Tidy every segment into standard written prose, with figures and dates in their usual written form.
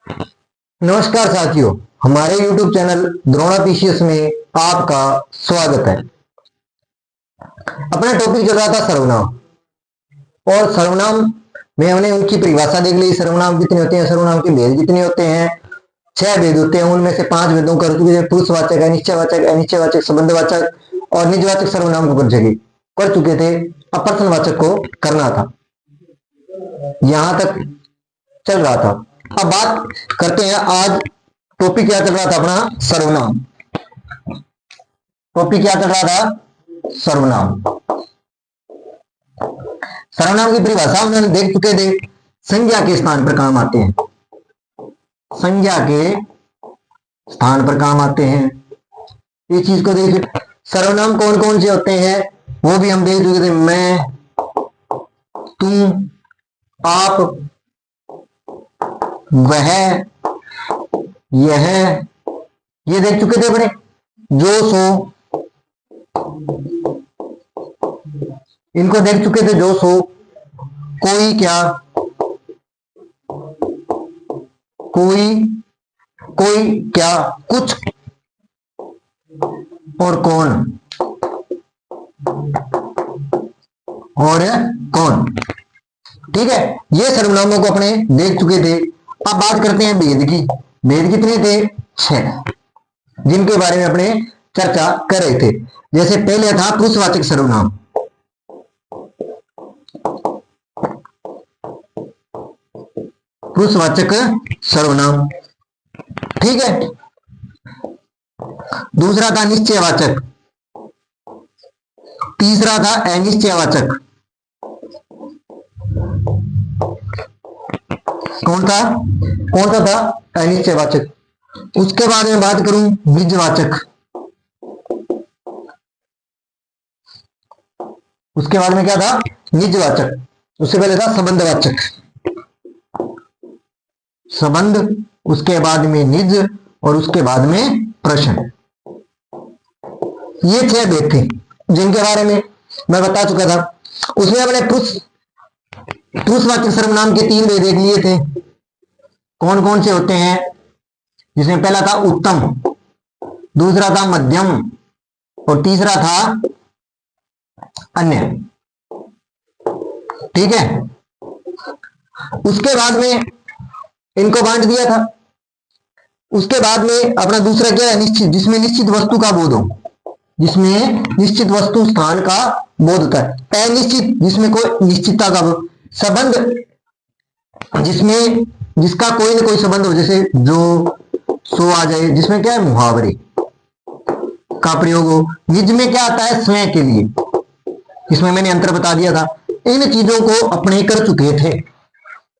नमस्कार साथियों, हमारे YouTube चैनल द्रोणा पीसीएस में आपका स्वागत है। अपना टॉपिक चल रहा था सर्वनाम, और सर्वनाम में हमने उनकी परिभाषा देख ली। सर्वनाम कितने होते हैं, सर्वनाम के भेद कितने होते हैं। 6 भेद होते हैं, उनमें से 5 भेदों कर चुके हैं। पुरुषवाचक, अनिश्चयवाचक, अनिश्चयवाचक, संबंधवाचक और निजवाचक सर्वनाम को कर चुके थे। अब प्रश्नवाचक को करना था, यहां तक चल रहा था। अब बात करते हैं, आज टॉपिक क्या चल रहा था अपना, सर्वनाम। टॉपिक क्या चल रहा था, सर्वनाम। सर्वनाम की परिभाषा हमने देख चुके थे। संज्ञा के स्थान पर काम आते हैं, संज्ञा के स्थान पर काम आते हैं। इस चीज को देख, सर्वनाम कौन कौन से होते हैं वो भी हम देख चुके थे। मैं, तुम, आप, वह, यह, ये देख चुके थे अपने। जो, सो, इनको देख चुके थे। जो, सो, कोई, क्या, कोई, कोई क्या, कुछ और कौन, और कौन। ठीक है, ये सर्वनामों को अपने देख चुके थे। अब बात करते हैं भेद की। भेद कितने थे, 6, जिनके बारे में अपने चर्चा कर रहे थे। जैसे पहले था पुरुषवाचक सर्वनाम। पुरुषवाचक सर्वनाम, ठीक है। दूसरा था निश्चयवाचक, तीसरा था अनिश्चयवाचक। कौन सा था, अनिश्चयवाचक। उसके बाद में बात करूं निजवाचक। उसके बाद में क्या था, निजवाचक। उससे पहले था संबंधवाचक, संबंध, उसके बाद में निज, और उसके बाद में प्रश्न। ये 6 भेद थे जिनके बारे में मैं बता चुका था। उसमें अपने पुरुषवाचक सर्वनाम के 3 भेद देख लिए थे। कौन कौन से होते हैं, जिसमें पहला था उत्तम, दूसरा था मध्यम, और तीसरा था अन्य। ठीक है, उसके बाद में इनको बांट दिया था। उसके बाद में अपना दूसरा क्या है, निश्चित, जिसमें निश्चित वस्तु का बोध हो, जिसमें निश्चित वस्तु स्थान का बोध होता है। अनिश्चित, जिसमें कोई निश्चितता का बोध। संबंध, जिसमें जिसका कोई ना कोई संबंध हो, जैसे जो, सो आ जाए, जिसमें क्या है, मुहावरे का प्रयोग हो। निज में क्या आता है, स्वयं के लिए, इसमें मैंने अंतर बता दिया था। इन चीजों को अपने कर चुके थे,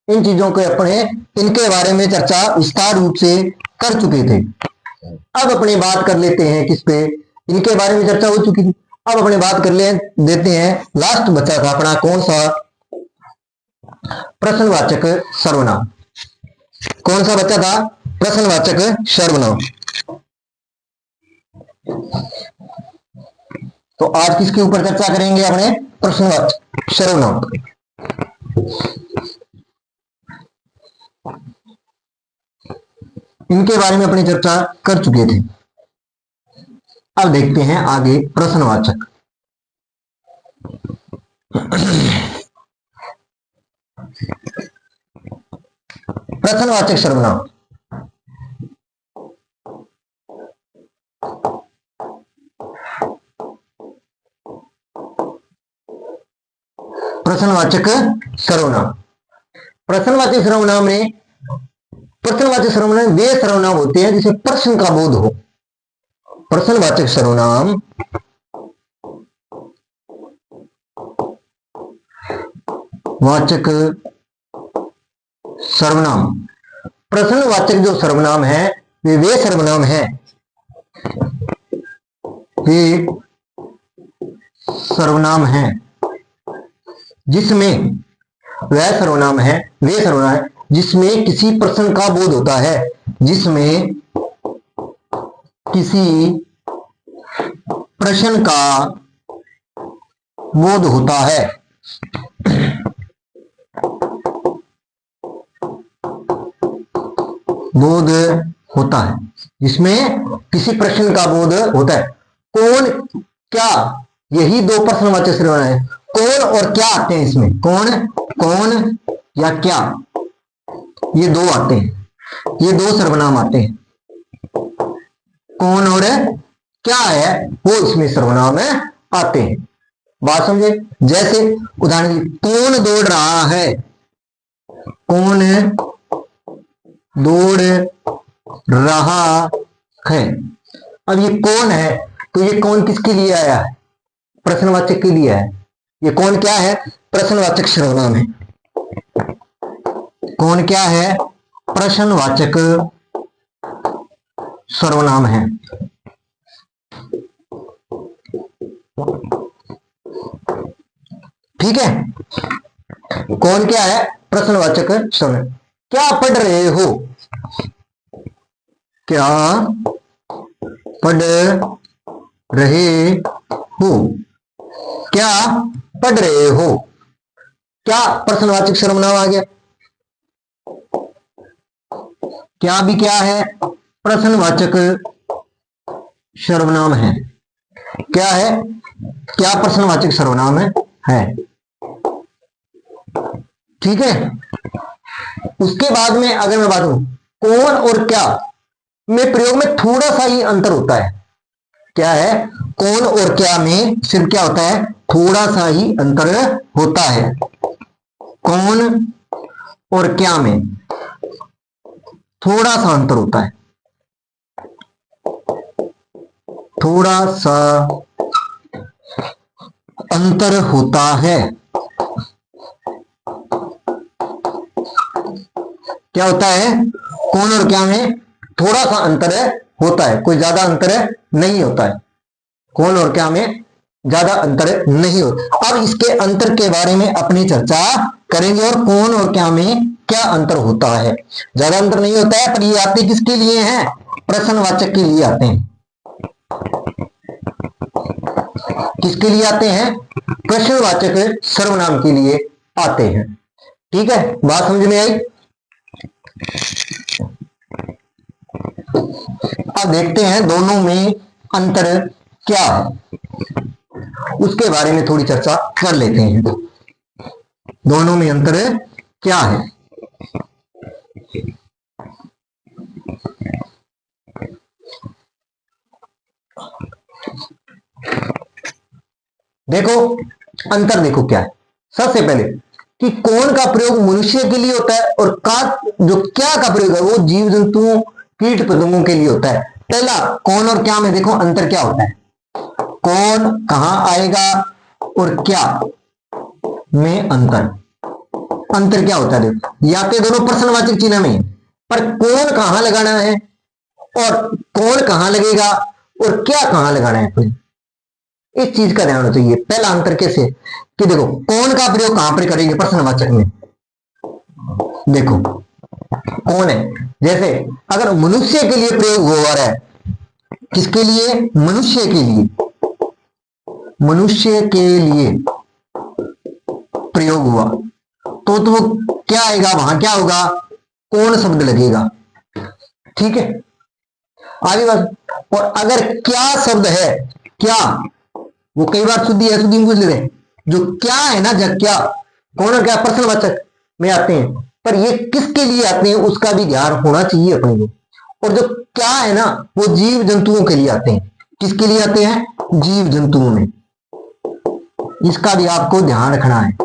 इन चीजों को अपने, इनके बारे में चर्चा विस्तार रूप से कर चुके थे। अब अपनी बात कर लेते हैं किस पे, इनके बारे में चर्चा हो चुकी थी। अब अपनी बात कर ले देते हैं, लास्ट बचा था अपना कौन सा, प्रश्नवाचक सर्वनाम। कौन सा बचा था, प्रश्नवाचक सर्वनाम। तो आज किसके ऊपर चर्चा करेंगे, अपने प्रश्नवाचक सर्वनाम। इनके बारे में अपनी चर्चा कर चुके थे। अब देखते हैं आगे प्रश्नवाचक। प्रश्नवाचक सर्वनाम, प्रश्नवाचक सर्वनाम। प्रश्नवाचक सर्वनाम में, प्रश्नवाचक सर्वनाम वे सर्वनाम होते हैं जिसे प्रश्न का बोध हो। प्रश्नवाचक सर्वनाम वाचक सर्वनाम, प्रश्नवाचक जो सर्वनाम है वे सर्वनाम है, वे सर्वनाम है जिसमें, वह सर्वनाम है, वे सर्वनाम है जिसमें किसी प्रश्न का बोध होता है, जिसमें किसी प्रश्न का बोध होता है। बोध होता है, जिसमें किसी प्रश्न का बोध होता है। कौन क्या, यही दो प्रश्नवाचक सर्वनाम है। कौन और क्या आते हैं इसमें, कौन या क्या, ये दो आते हैं, ये दो सर्वनाम आते हैं। कौन और क्या है वो इसमें सर्वनाम में आते हैं। बात समझे? जैसे उदाहरण, कौन दौड़ रहा है, कौन दौड़ रहा है। अब ये कौन है, तो ये कौन किसके लिए आया है, प्रश्नवाचक के लिए है। ये कौन क्या है, प्रश्नवाचक सर्वनाम है। कौन क्या है, प्रश्नवाचक सर्वनाम है। ठीक है, कौन क्या है, प्रश्नवाचक सर्वनाम। क्या पढ़ रहे हो, क्या पढ़ रहे हो, क्या पढ़ रहे हो, क्या प्रश्नवाचक सर्वनाम आ गया। क्या भी क्या है, प्रश्नवाचक सर्वनाम है। क्या है, क्या प्रश्नवाचक सर्वनाम है। ठीक है, उसके बाद में अगर मैं बात करूं, कौन और क्या में प्रयोग में थोड़ा सा ही अंतर होता है। क्या है, कौन और क्या में सिर्फ क्या होता है, थोड़ा सा ही अंतर होता है। कौन और क्या में थोड़ा सा अंतर होता है, थोड़ा सा अंतर होता है। क्या होता है, कौन और क्या में थोड़ा सा अंतर होता है, कोई ज्यादा अंतर नहीं होता है। कौन और क्या में ज्यादा अंतर नहीं होता। अब इसके अंतर के बारे में अपनी चर्चा करेंगे, और कौन और क्या में क्या अंतर होता है। ज्यादा अंतर नहीं होता है, पर ये आते किसके लिए हैं, प्रश्नवाचक के लिए आते हैं। किसके लिए आते हैं, प्रश्नवाचक सर्वनाम के लिए आते हैं। ठीक है, बात समझ में आई। अब देखते हैं दोनों में अंतर क्या है, उसके बारे में थोड़ी चर्चा कर लेते हैं। दोनों में अंतर क्या है। देखो अंतर, देखो क्या है। सबसे पहले कि कौन का प्रयोग मनुष्य के लिए होता है, और का जो क्या का प्रयोग है वो जीव जंतुओं कीट पतंगों के लिए होता है। पहला कौन और क्या में देखो अंतर क्या होता है। कौन कहां आएगा और क्या में अंतर क्या होता है। देखो या तो दोनों प्रश्नवाचक चिन्ह में, पर कौन कहां लगाना है और कौन कहां लगेगा और क्या कहां लगाना है, इस चीज का ध्यान होना चाहिए। पहला अंतर कैसे कि देखो कौन का प्रयोग कहां पर करेंगे, प्रश्नवाचक में। देखो कौन है, जैसे अगर मनुष्य के लिए प्रयोग हो रहा है, किसके लिए, मनुष्य के लिए, मनुष्य के लिए प्रयोग हुआ तो वो क्या आएगा, वहां क्या होगा, कौन शब्द लगेगा। ठीक है, आगे बात। और अगर क्या शब्द है, क्या वो कई बार शुद्धि है, शुद्धि में पूछ लेते हैं। जो क्या है ना, जब क्या कौन और क्या प्रश्नवाचक में आते हैं, पर ये किसके लिए आते हैं उसका भी ध्यान होना चाहिए अपने को। और जो क्या है ना वो जीव जंतुओं के लिए आते हैं। किसके लिए आते हैं, जीव जंतुओं में। इसका भी आपको ध्यान रखना है।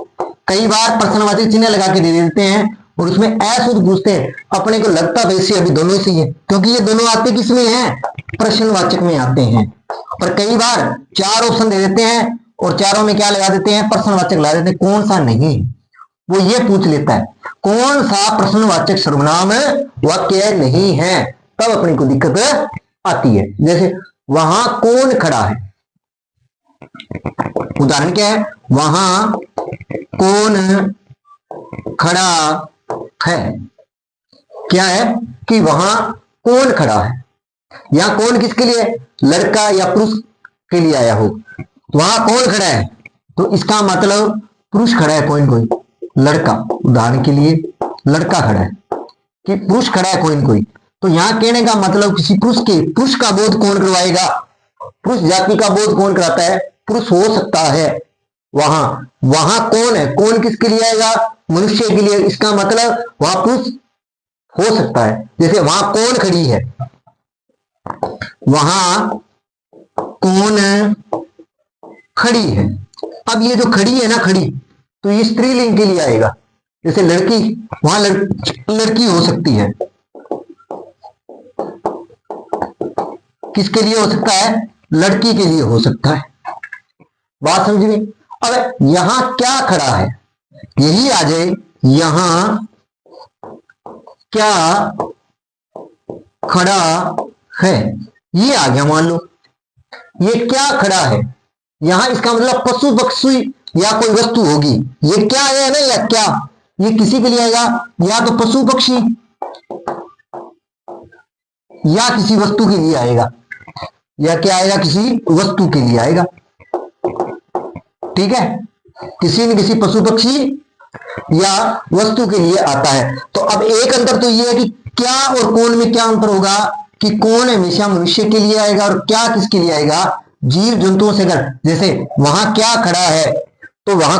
कई बार प्रश्नवाचक चिन्ह लगा के दे देते हैं और उसमें ऐसा पूछते हैं, अपने को लगता वैसे अभी दोनों ही सही है, क्योंकि ये दोनों आते किसमें हैं, प्रश्नवाचक में आते हैं। पर कई बार चार ऑप्शन दे देते हैं और चारों में क्या लगा देते हैं, प्रश्नवाचक लगा देते हैं। कौन सा नहीं, वो ये पूछ लेता है कौन सा प्रश्नवाचक सर्वनाम वाक्य नहीं है, तब अपनी को दिक्कत आती है। जैसे वहां कौन खड़ा है, उदाहरण क्या है, वहां कौन खड़ा है। क्या है कि वहां कौन खड़ा है, यहां कौन किसके लिए, लड़का या पुरुष के लिए आया हो। वहां कौन खड़ा है तो इसका मतलब पुरुष खड़ा है, कोई लड़का, उदाहरण के लिए लड़का खड़ा है कि पुरुष खड़ा है कोई तो यहां कहने का मतलब किसी पुरुष का बोध कौन करवाएगा? पुरुष जाति का बोध कौन कराता है? पुरुष हो सकता है। वहां वहां कौन है? कौन किसके लिए आएगा? मनुष्य के लिए। इसका मतलब वहां पुरुष हो सकता है। जैसे वहां कौन खड़ी है, वहां कौन खड़ी है। अब ये जो खड़ी है ना, खड़ी, तो ये स्त्रीलिंग के लिए आएगा। जैसे लड़की, वहां लड़की हो सकती है। किसके लिए हो सकता है? लड़की के लिए हो सकता है। बात समझ में? अब यहां क्या खड़ा है, यही आ जाए। यहां क्या खड़ा है, ये आ गया। मान लो ये क्या खड़ा है, यहां इसका मतलब पशु पक्षी या कोई वस्तु होगी। ये क्या है ना, या क्या, ये किसी के लिए आएगा, या तो पशु पक्षी या किसी वस्तु के लिए आएगा। या क्या आएगा? किसी वस्तु के लिए आएगा। ठीक है, किसी न किसी पशु पक्षी या वस्तु के लिए आता है। तो अब एक अंतर तो ये है कि क्या और कौन में क्या अंतर होगा, कि कौन हमेशा मनुष्य के लिए आएगा और क्या किसके लिए आएगा? जीव जंतुओं से। अगर जैसे वहां क्या खड़ा है, तो वहां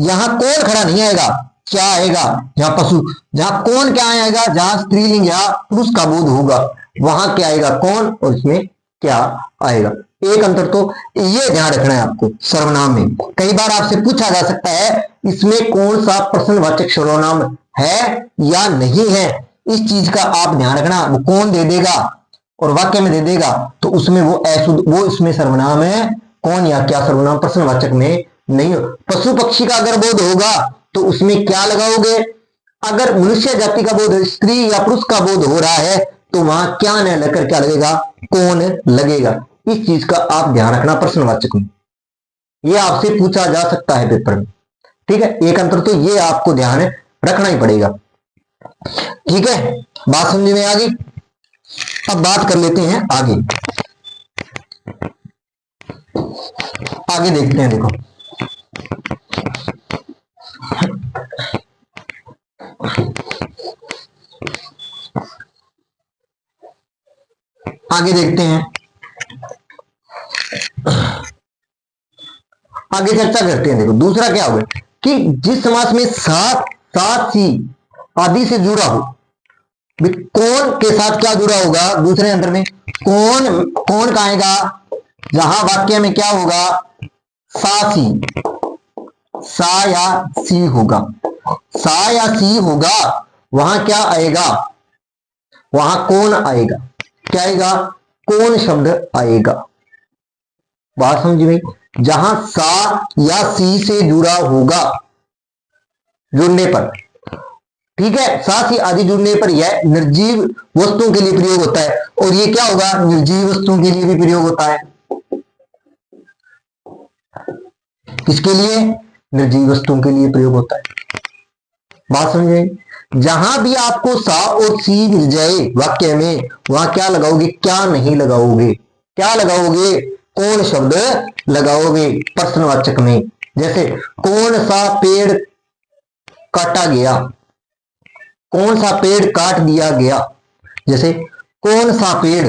यहां कौन खड़ा नहीं आएगा, क्या आएगा? जहां पशु, जहां कौन क्या आएगा, जहां स्त्रीलिंग या पुरुष का बोध होगा, वहां क्या आएगा? कौन, और इसमें क्या आएगा। एक अंतर तो ये ध्यान रखना है आपको सर्वनाम में। कई बार आपसे पूछा जा सकता है इसमें कौन सा प्रश्नवाचक सर्वनाम है या नहीं है। इस चीज का आप ध्यान रखना। वो कौन दे देगा और वाक्य में दे देगा, तो उसमें वो अशुद्ध, वो इसमें सर्वनाम है। कौन या क्या सर्वनाम प्रश्नवाचक में नहीं हो। पशु पक्षी का अगर बोध होगा तो उसमें क्या लगाओगे? अगर मनुष्य जाति का बोध, स्त्री या पुरुष का बोध हो रहा है, तो वहां क्या न लेकर क्या लगेगा? कौन लगेगा। इस चीज का आप ध्यान रखना प्रश्नवाचक में। ये आपसे पूछा जा सकता है पेपर में। ठीक है, एक अंतर तो ये आपको ध्यान रखना ही पड़ेगा। ठीक है, बात समझ में आ गई। अब बात कर लेते हैं आगे। आगे देखते हैं। देखो आगे देखते हैं, आगे चर्चा करते हैं। देखो दूसरा क्या होगा कि जिस समास में साथ, साथ, सी आदि से जुड़ा हो, कौन के साथ क्या जुड़ा होगा? दूसरे अंतर में कौन का आएगा? जहां वाक्य में क्या होगा? सा सी, सा या सी होगा। सा या सी होगा, वहां क्या आएगा? वहां कौन आएगा? क्या आएगा? कौन शब्द आएगा। बात समझ में? जहां सा या सी से जुड़ा होगा, जुड़ने पर। ठीक है, सा सी आदि जुड़ने पर यह निर्जीव वस्तुओं के लिए प्रयोग होता है। और ये क्या होगा? निर्जीव वस्तुओं के लिए भी प्रयोग होता है। किसके लिए? निर्जीव वस्तुओं के लिए प्रयोग होता है। बात समझे? जहां भी आपको सा और सी मिल जाए वाक्य में, वहां क्या लगाओगे? क्या नहीं लगाओगे? क्या लगाओगे? कौन शब्द लगाओगे प्रश्नवाचक में। जैसे कौन सा पेड़ काटा गया, कौन सा पेड़ काट दिया गया। जैसे कौन सा पेड़,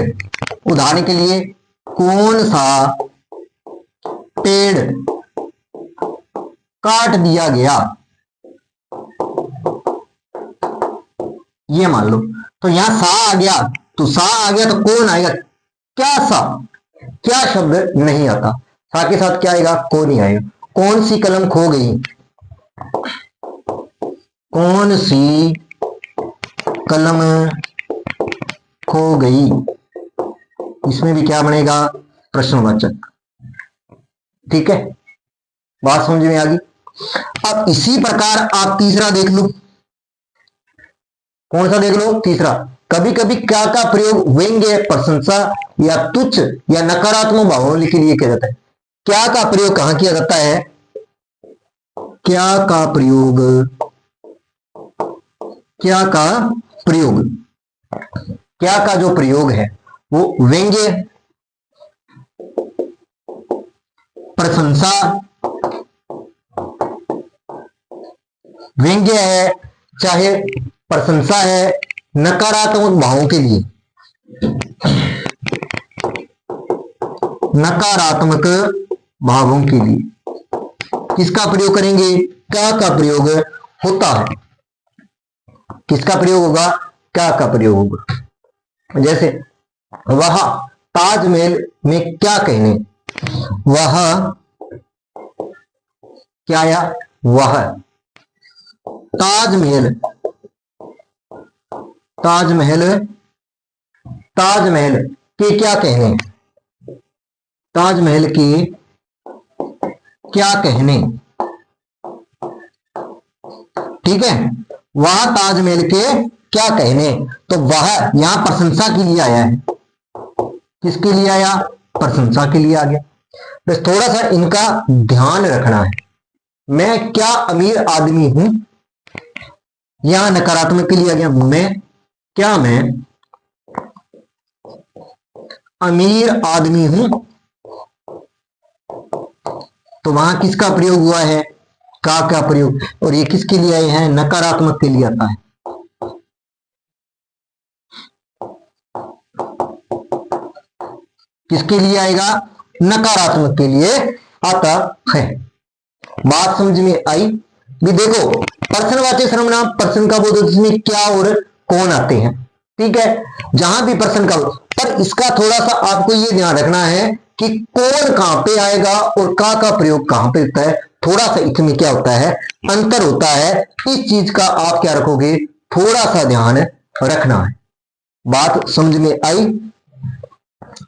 उदाहरण के लिए कौन सा पेड़ काट दिया गया, ये मान लो। तो यहां सा आ गया, तो सा आ गया तो कौन आएगा? क्या सा, क्या शब्द नहीं आता। सा के साथ क्या आएगा? कौन ही आएगा। कौन सी कलम खो गई, कौन सी कलम खो गई, इसमें भी क्या बनेगा? प्रश्नवाचक। ठीक है, बात समझ में आ गई। अब इसी प्रकार आप तीसरा देख लो। कौन सा देख लो? तीसरा। कभी कभी क्या का प्रयोग व्यंग्य, प्रशंसा या तुच्छ या नकारात्मक भावों के लिए किया जाता है। क्या का प्रयोग कहां किया जाता है? क्या का प्रयोग, क्या का प्रयोग, क्या का जो प्रयोग है वो व्यंग्य, प्रशंसा, व्यंग्य है चाहे प्रशंसा है नकारात्मक भावों के लिए, नकारात्मक भावों के लिए किसका प्रयोग करेंगे? क्या का प्रयोग होता है। किसका प्रयोग होगा? क्या का प्रयोग होगा। जैसे वह ताजमहल में क्या कहने, वह क्या आया? वह ताजमहल, ताजमहल, ताजमहल के क्या कहने, ताजमहल के क्या कहने। ठीक है, वह ताजमहल के क्या कहने, तो वह यहां प्रशंसा के लिए आया है। किसके लिए आया? प्रशंसा के लिए आ गया। बस थोड़ा सा इनका ध्यान रखना है। मैं क्या अमीर आदमी हूं, यहां नकारात्मक के लिए आ गया। मैं अमीर आदमी हूं, तो वहां किसका प्रयोग हुआ है? का प्रयोग। और ये किसके लिए आए हैं? नकारात्मक के लिए आता है। किसके लिए आएगा? नकारात्मक के लिए आता है। बात समझ में आई? भी देखो, पर्सनवाचक सर्वनाम पर्सन का बोध जिसमें क्या और कौन आते हैं। ठीक है, जहां भी पर्सन का, पर इसका थोड़ा सा आपको ये ध्यान रखना है कि कौन कहां पे आएगा और का प्रयोग कहां पे होता है। थोड़ा सा इसमें क्या होता है? अंतर होता है। इस चीज का आप क्या रखोगे? थोड़ा सा ध्यान रखना है। बात समझ में आई?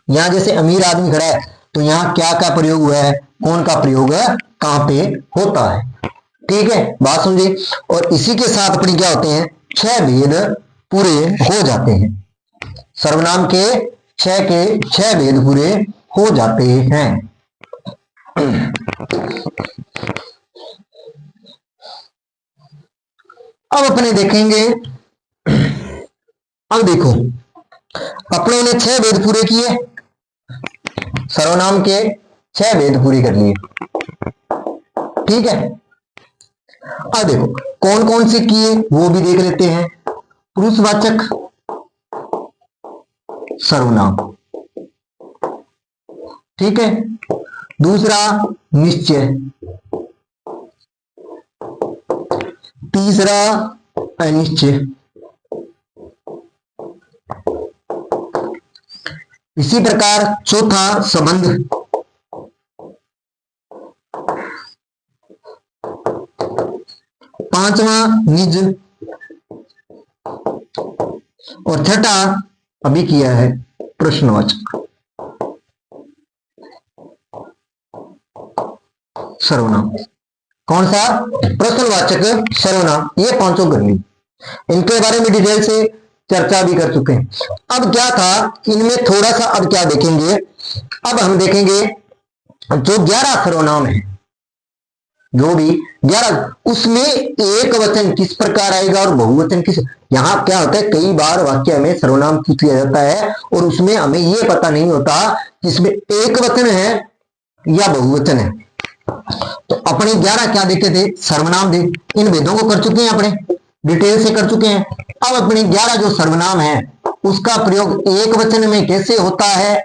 यहां जैसे अमीर आदमी खड़ा है, तो यहां क्या का प्रयोग हुआ है, कौन का प्रयोग है, कहां पे होता है। ठीक है, बात समझिए। और इसी के साथ अपनी क्या होते हैं? 6 भेद पूरे हो जाते हैं। सर्वनाम के 6 भेद पूरे हो जाते हैं। अब अपने देखेंगे, अब देखो अपनों ने 6 भेद पूरे किए, सर्वनाम के 6 भेद पूरे कर लिए। ठीक है, अब देखो कौन कौन से किए वो भी देख लेते हैं। पुरुषवाचक सर्वनाम, ठीक है। दूसरा निश्चय, तीसरा अनिश्चय, इसी प्रकार चौथा संबंध, पांचवा निज, और छठा अभी किया है प्रश्नवाचक सर्वनाम। कौन सा? प्रश्नवाचक सर्वनाम। ये पांचों कर ली, इनके बारे में डिटेल से चर्चा भी कर चुके हैं। अब क्या था इनमें थोड़ा सा, अब क्या देखेंगे, अब हम देखेंगे जो 11 सर्वनाम है, जो भी 11, उसमें एक वचन किस प्रकार आएगा और बहुवचन किस। यहां क्या होता है, कई बार वाक्य में सर्वनाम पूछ लिया जाता है और उसमें हमें यह पता नहीं होता कि इसमें एक वचन है या बहुवचन है। तो अपने 11 क्या देखे थे? सर्वनाम थे। इन भेदों को कर चुके हैं, अपने डिटेल से कर चुके हैं। अब अपने 11 जो सर्वनाम है उसका प्रयोग एक वचन में कैसे होता है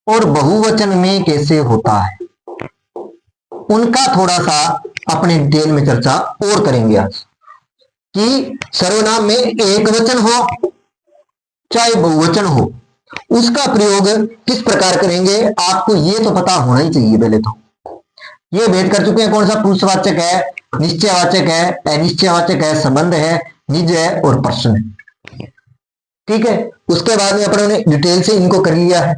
और बहुवचन में कैसे होता है, उनका थोड़ा सा अपने डिटेल में चर्चा और करेंगे आज। कि सर्वनाम में एक वचन हो चाहे बहुवचन हो, उसका प्रयोग किस प्रकार करेंगे, आपको ये तो पता होना ही चाहिए। पहले तो ये भेद कर चुके हैं, कौन सा? पुरुषवाचक है, निश्चयवाचक है, अनिश्चयवाचक है, संबंध है, निज है और प्रश्न है। ठीक है, उसके बाद में अपनों ने डिटेल से इनको कर लिया है।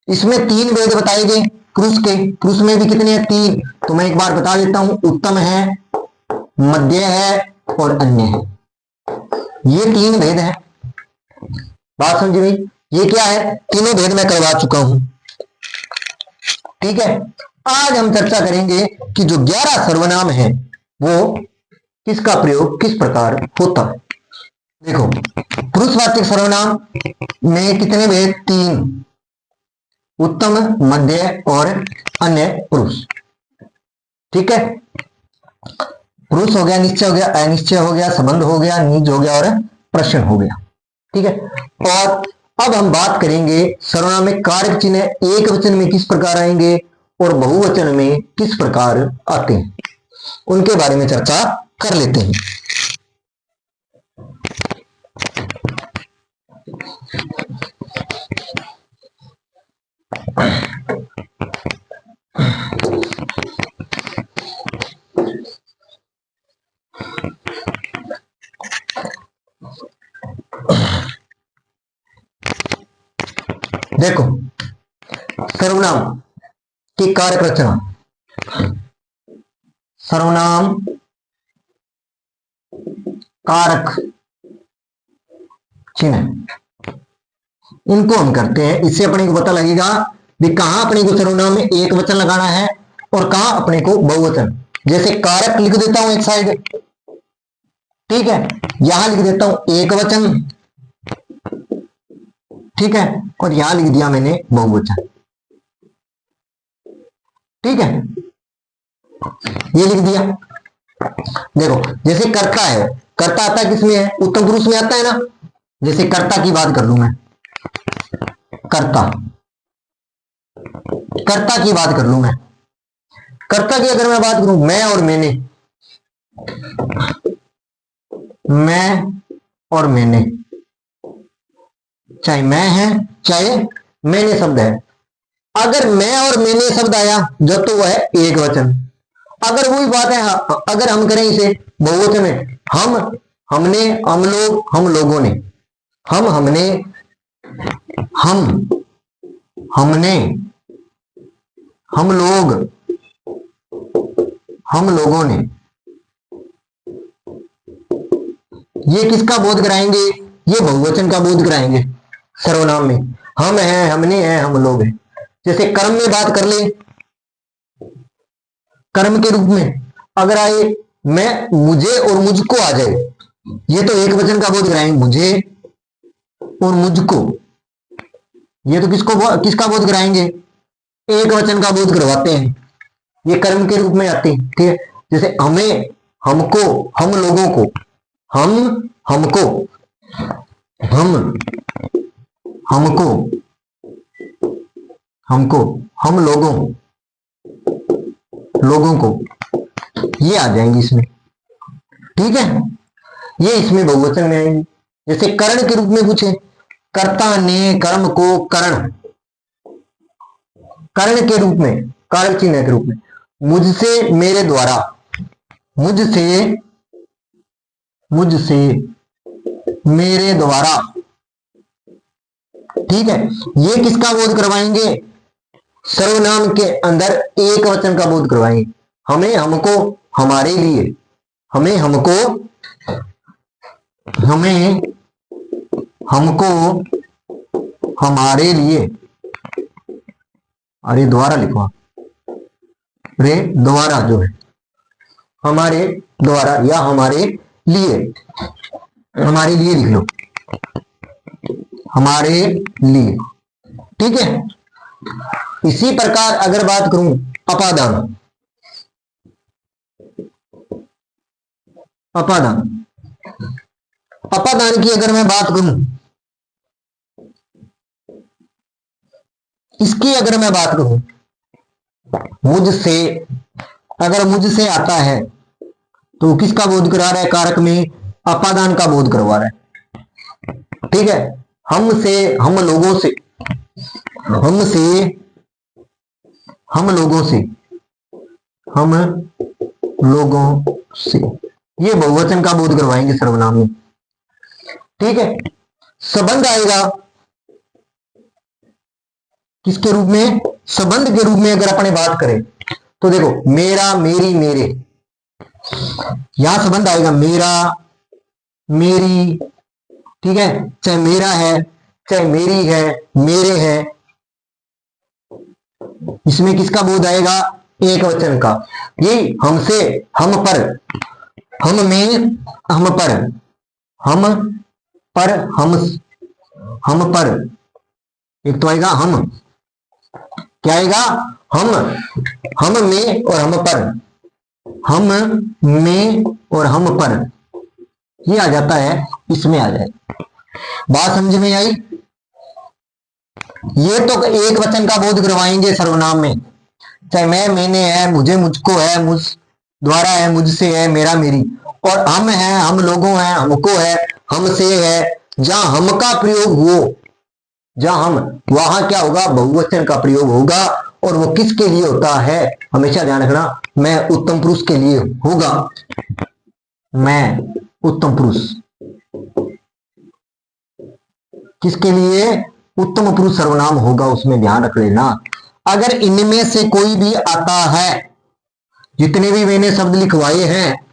इसमें 3 भेद बताए गए पुरुष के। पुरुष में भी कितने हैं? 3। तो मैं एक बार बता देता हूं, उत्तम है, मध्य है और अन्य है। ये 3 भेद है। बात समझी भाई? ये क्या है? तीनों भेद मैं करवा चुका हूं। ठीक है, आज हम चर्चा करेंगे कि जो 11 सर्वनाम है वो किसका प्रयोग किस प्रकार होता है। देखो, पुरुषवाचक सर्वनाम में कितने भेद? 3, उत्तम, मध्य और अन्य पुरुष। ठीक है, पुरुष हो गया, निश्चय हो गया, अनिश्चय हो गया, संबंध हो गया, निज हो गया और प्रश्न हो गया। ठीक है। और अब हम बात करेंगे सर्वनाम में कारक चिन्ह एक वचन में किस प्रकार आएंगे और बहुवचन में किस प्रकार आते हैं, उनके बारे में चर्चा कर लेते हैं। देखो, सर्वनाम की कारक रचना, सर्वनाम कारक चिन्ह, इनको हम करते हैं। इससे अपने को पता लगेगा भी कहां अपने को सर्वनाम में एक वचन लगाना है और कहां अपने को बहुवचन। जैसे कारक लिख देता हूं एक साइड, ठीक है, यहां लिख देता हूं एक वचन, ठीक है, और यहां लिख दिया मैंने बहुवचन। ठीक है, ये लिख दिया। देखो, जैसे कर्ता है, कर्ता आता है किसमें है, उत्तम पुरुष में आता है ना। जैसे कर्ता की बात कर लू मैं, कर्ता, कर्ता की बात कर लू मैं, कर्ता की अगर मैं बात करूं, मैं और मैंने, मैं और मैंने, चाहे मैं है चाहे मैंने शब्द है, अगर मैं और मैंने शब्द आया जब तो वह है एक वचन। अगर वही बात है, अगर हम करें इसे बहुवचन में, हम, हमने, हम लोग, हम लोगों ने, हम, हमने, हम, हमने, हम लोग, हम लोगों ने, ये किसका बोध कराएंगे, ये बहुवचन का बोध कराएंगे सर्वनाम में। हम हैं, हमने हैं, हम लोग हैं। जैसे कर्म में बात कर ले, कर्म के रूप में अगर आए मैं, मुझे और मुझको आ जाए, ये तो एक वचन का बोध कराएंगे, मुझे और मुझको। ये तो किसका बोध कराएंगे, एक वचन का बोध करवाते हैं, ये कर्म के रूप में आते हैं। ठीक है, जैसे हमें, हमको, हम लोगों को, हम, हमको, हम, हमको, हमको, हम लोगों, लोगों को, ये आ जाएंगे इसमें। ठीक है, ये इसमें बहुवचन में आएंगे। जैसे कर्ण के रूप में पूछे, कर्ता ने कर्म को कर्ण, कर्ण के रूप में, कारक चिन्ह के रूप में, मुझसे, मेरे द्वारा, मुझसे, मुझसे, मेरे द्वारा। ठीक है, ये किसका बोध करवाएंगे, सर्वनाम के अंदर एक वचन का बोध करवाएंगे। हमें, हमको, हमारे लिए, हमें, हमको, हमें, हमको, हमारे लिए, अरे द्वारा लिखो, रे द्वारा जो है, हमारे द्वारा या हमारे लिए, हमारे लिए लिख लो, हमारे लिए। ठीक है, इसी प्रकार अगर बात करूं अपादान, अपादान, अपादान की अगर मैं बात करूं, इसकी अगर मैं बात करूं, मुझसे, अगर मुझसे आता है तो किसका बोध करा रहा है, कारक में अपादान का बोध करवा रहा है। ठीक है, हमसे, हम लोगों से, हमसे, हम लोगों से, हम लोगों से, ये बहुवचन का बोध करवाएंगे सर्वनाम में। ठीक है, संबंध आएगा किसके रूप में, संबंध के रूप में अगर अपने बात करें तो देखो, मेरा, मेरी, मेरे, यहां संबंध आएगा मेरा, मेरी। ठीक है, चाहे मेरा है, चाहे मेरी है, मेरे है, इसमें किसका बोध आएगा, एक वचन का। यही हमसे, हम पर, हम में, हम पर, हम पर, हम पर, एक तो आएगा हम, क्या आएगा, हम में और हम पर, हम में और हम पर, ये आ जाता है, इसमें आ जाए। बात समझ में आई? ये तो एक वचन का बोध करवाएंगे सर्वनाम में, चाहे मैं, मैंने है, मुझे, मुझको है, मुझ द्वारा है, मुझसे है, मेरा, मेरी। और हम है, हम लोगों है, हमको है, हमसे है। जहां हम का प्रयोग हो, जहां हम, वहां क्या होगा, बहुवचन का प्रयोग होगा। और वो किसके लिए होता है, हमेशा ध्यान रखना, मैं उत्तम पुरुष के लिए होगा। मैं उत्तम पुरुष किसके लिए, उत्तम पुरुष सर्वनाम होगा, उसमें ध्यान रख लेना। अगर इनमें से कोई भी आता है, जितने भी मैंने शब्द लिखवाए हैं,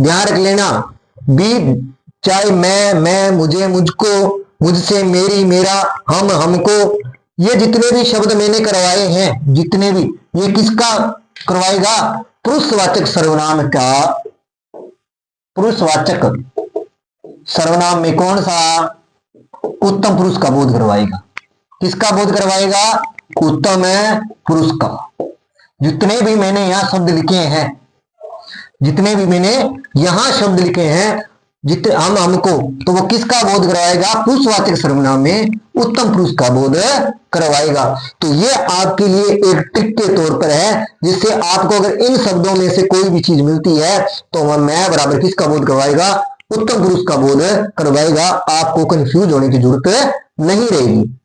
ध्यान रख लेना, भी, चाहे मैं, मुझे, मुझको, मुझसे, मेरी, मेरा, हम, हमको, ये जितने भी शब्द मैंने करवाए हैं, जितने भी, ये किसका करवाएगा, पुरुषवाचक सर्वनाम का। पुरुषवाचक सर्वनाम में कौन सा, उत्तम पुरुष का बोध करवाएगा। किसका बोध करवाएगा, उत्तम पुरुष का। जितने भी मैंने यहां शब्द लिखे हैं, जितने भी मैंने यहां शब्द लिखे हैं, जितने हम, हमको, तो वो किसका बोध करवाएगा, पुरुषवाचक सर्वनाम में उत्तम पुरुष का बोध करवाएगा। तो ये आपके लिए एक ट्रिक के तौर पर है, जिससे आपको अगर इन शब्दों में से कोई भी चीज मिलती है तो वह मैं बराबर किसका बोध करवाएगा, उत्तम पुरुष का बोध करवाएगा। आपको कंफ्यूज होने की जरूरत नहीं रहेगी।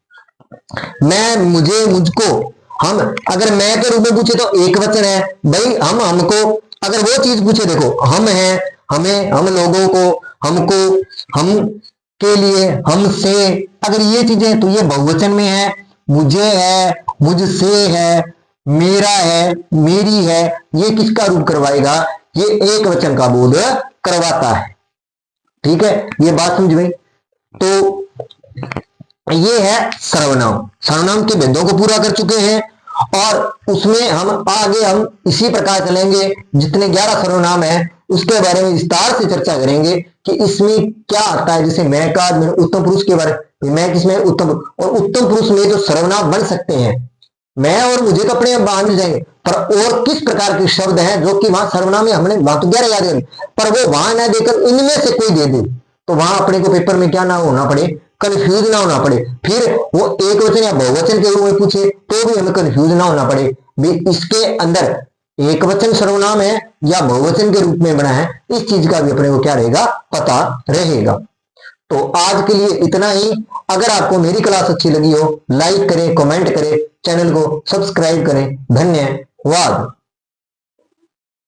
मैं, मुझे, मुझको, हम, अगर मैं के रूप में पूछे तो एक वचन है भाई, हम, हमको। अगर वो चीज पूछे, देखो, हम है, हमें, हम लोगों को, हमको, हम के लिए, हमसे, अगर ये चीजें, तो ये बहुवचन में है। मुझे है, मुझसे है, मेरा है, मेरी है, ये किसका रूप करवाएगा, ये एक वचन का बोध करवाता है। ठीक है, ये बात समझ में। तो ये है सर्वनाम। सर्वनाम के भेदों को पूरा कर चुके हैं, और उसमें हम आगे हम इसी प्रकार चलेंगे। जितने 11 सर्वनाम है उसके बारे में विस्तार से चर्चा करेंगे कि इसमें क्या आता है। जैसे मैं का, उत्तम पुरुष के बारे में, मैं किसमें, उत्तम, और उत्तम पुरुष में जो सर्वनाम बन सकते हैं, मैं और मुझे तो अपने बांध जाएंगे, पर और किस प्रकार के शब्द हैं जो कि वहां सर्वनाम में हमने वहां तो 11 याद करें, पर वो वहां ना देकर इनमें से कोई दे दे, तो वहां अपने को पेपर में क्या ना होना पड़े, कंफ्यूज ना होना पड़े। फिर वो एक वचन या बहुवचन के रूप में पूछे तो भी हमें कंफ्यूज ना होना पड़े भी इसके अंदर एक वचन सर्वनाम है या बहुवचन के रूप में बना है, इस चीज का भी अपने को क्या रहेगा, पता रहेगा। तो आज के लिए इतना ही। अगर आपको मेरी क्लास अच्छी लगी हो, लाइक करें, कमेंट करें, चैनल को सब्सक्राइब करें। धन्यवाद।